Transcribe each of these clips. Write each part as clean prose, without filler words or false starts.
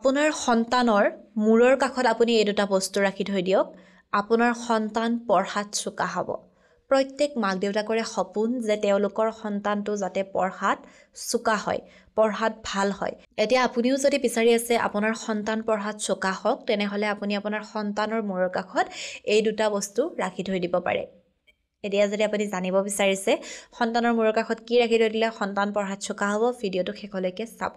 আপোনাৰ সন্তানৰ মূৰৰ কাষত আপুনি এই দুটা বস্তু ৰাখি থৈ দিয়ক। আপোনাৰ সন্তান পঢ়াত চোকা হ'ব। প্ৰত্যেক মাক দেউতাকৰে সপোন যে তেওঁলোকৰ সন্তানটো যাতে পঢ়াত চোকা হয়, পঢ়াত ভাল হয়। এতিয়া আপুনিও যদি বিচাৰি আছে আপোনাৰ সন্তান পঢ়াত চোকা হওক, তেনেহ'লে আপুনি আপোনাৰ সন্তানৰ মূৰৰ কাষত এই দুটা বস্তু ৰাখি থৈ দিব পাৰে। এতিয়া যদি আপুনি জানিব বিচাৰিছে সন্তানৰ মূৰৰ কাষত কি ৰাখি থৈ দিলে সন্তান পঢ়াত চোকা হ'ব, ভিডিঅ'টো শেষলৈকে চাব।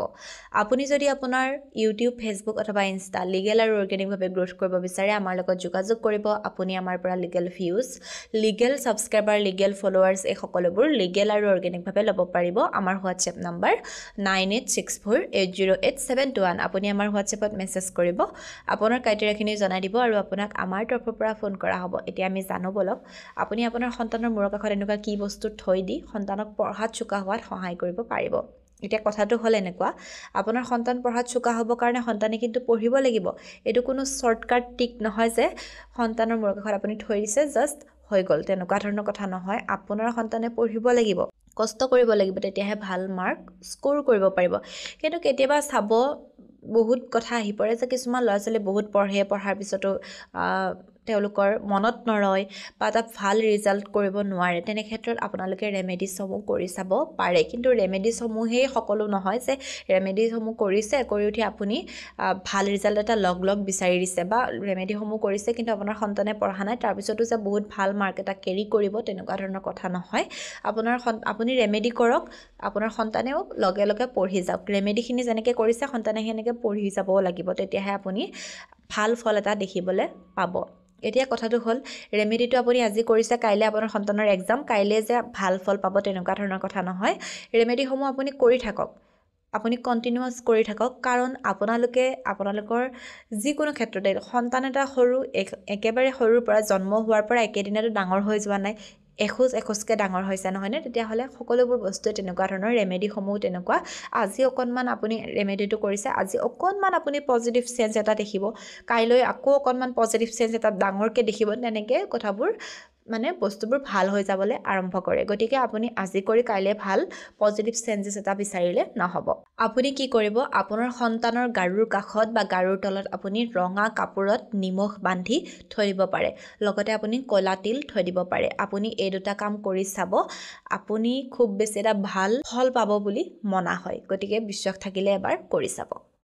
আপুনি যদি আপোনাৰ ইউটিউব, ফেচবুক অথবা ইনষ্টা লিগেল আৰু অৰ্গেনিকভাৱে গ্ৰ'থ কৰিব বিচাৰে, আমাৰ লগত যোগাযোগ কৰিব। আপুনি আমাৰ পৰা legal views, legal subscriber, legal followers এই সকলোবোৰ লিগেল আৰু অৰ্গেনিকভাৱে ল'ব পাৰিব। আমাৰ হোৱাটছএপ নাম্বাৰ 9864808721। আপুনি আমাৰ হোৱাটছএপত মেছেজ কৰিব, আপোনাৰ ক্ৰাইটেৰিয়াখিনি জনাই দিব আৰু আপোনাক আমাৰ তৰফৰ পৰা ফোন কৰা হ'ব। এতিয়া আমি জানো বলক, আপুনি আপোনাৰ সন্তানৰ মূৰৰ কাষত এনেকুৱা কি বস্তু থৈ দি সন্তানক পঢ়াত চোকা হোৱাত সহায় কৰিব পাৰিব। এতিয়া কথাটো হ'ল এনেকুৱা, আপোনাৰ সন্তান পঢ়াত চোকা হ'বৰ কাৰণে সন্তানে কিন্তু পঢ়িব লাগিব। এইটো কোনো শ্বৰ্টকাট টিক নহয় যে সন্তানৰ মূৰৰ কাষত আপুনি থৈ দিছে জাষ্ট হৈ গ'ল, তেনেকুৱা ধৰণৰ কথা নহয়। আপোনাৰ সন্তানে পঢ়িব লাগিব, কষ্ট কৰিব লাগিব, তেতিয়াহে ভাল মাৰ্ক স্ক'ৰ কৰিব পাৰিব। কিন্তু কেতিয়াবা চাব বহুত কথা আহি পৰে যে কিছুমান ল'ৰা ছোৱালী বহুত পঢ়ে, পঢ়াৰ পিছতো তেওঁলোকৰ মনত নৰয় বা এটা ভাল ৰিজাল্ট কৰিব নোৱাৰে। তেনে ক্ষেত্ৰত আপোনালোকে ৰেমেডিছসমূহ কৰি চাব পাৰে। কিন্তু ৰেমেডিছসমূহেই সকলো নহয় যে ৰেমেডিছসমূহ কৰিছে, কৰি উঠি আপুনি ভাল ৰিজাল্ট এটা লগ বিচাৰি দিছে, বা ৰেমেডিসমূহ কৰিছে কিন্তু আপোনাৰ সন্তানে পঢ়া নাই তাৰপিছতো যে বহুত ভাল মাৰ্ক এটা কেৰি কৰিব, তেনেকুৱা ধৰণৰ কথা নহয়। আপুনি ৰেমেডি কৰক, আপোনাৰ সন্তানেও লগে লগে পঢ়ি যাওক। ৰেমেডিখিনি যেনেকৈ কৰিছে সন্তানে সেনেকৈ পঢ়ি যাবও লাগিব, তেতিয়াহে আপুনি ভাল ফল এটা দেখিবলৈ পাব। এতিয়া কথাটো হ'ল, ৰেমেডিটো আপুনি আজি কৰিছে, কাইলৈ আপোনাৰ সন্তানৰ এক্সাম, কাইলৈ যে ভাল ফল পাব তেনেকুৱা ধৰণৰ কথা নহয়। ৰেমেডিসমূহ আপুনি কৰি থাকক, আপুনি কণ্টিনিউৱাছ কৰি থাকক। কাৰণ আপোনালোকৰ যিকোনো ক্ষেত্ৰতে সন্তান এটা একেবাৰে সৰুৰ পৰা জন্ম হোৱাৰ পৰা একেদিনতো ডাঙৰ হৈ যোৱা নাই, এখোজকৈ ডাঙৰ হৈছে নহয়নে? তেতিয়াহ'লে সকলোবোৰ বস্তুৱে তেনেকুৱা ধৰণৰ, ৰেমেডিসমূহ তেনেকুৱা। আজি অকণমান আপুনি ৰেমেডিটো কৰিছে, আজি অকণমান আপুনি পজিটিভ চেঞ্জ এটা দেখিব, কাইলৈ আকৌ অকণমান পজিটিভ চেঞ্জ এটা ডাঙৰকৈ দেখিব। তেনেকৈ কথাবোৰ বস্তুবোৰ ভাল হৈ যাবলৈ আৰম্ভ কৰে। গতিকে আপুনি আজি কৰি কাইলৈ ভাল পজিটিভ চেঞ্জেছ এটা বিচাৰিলে নহ'ব। আপুনি কি কৰিব, আপোনাৰ সন্তানৰ গাৰুৰ কাষত বা গাৰুৰ তলত আপুনি ৰঙা কাপোৰত নিমখ বান্ধি থৈ দিব পাৰে, লগতে আপুনি ক'লা তিল থৈ দিব পাৰে। আপুনি এই দুটা কাম কৰি চাব, আপুনি খুব বেছি এটা ভাল ফল পাব বুলি মনা হয়। গতিকে বিশ্বাস থাকিলে এবাৰ কৰি চাব।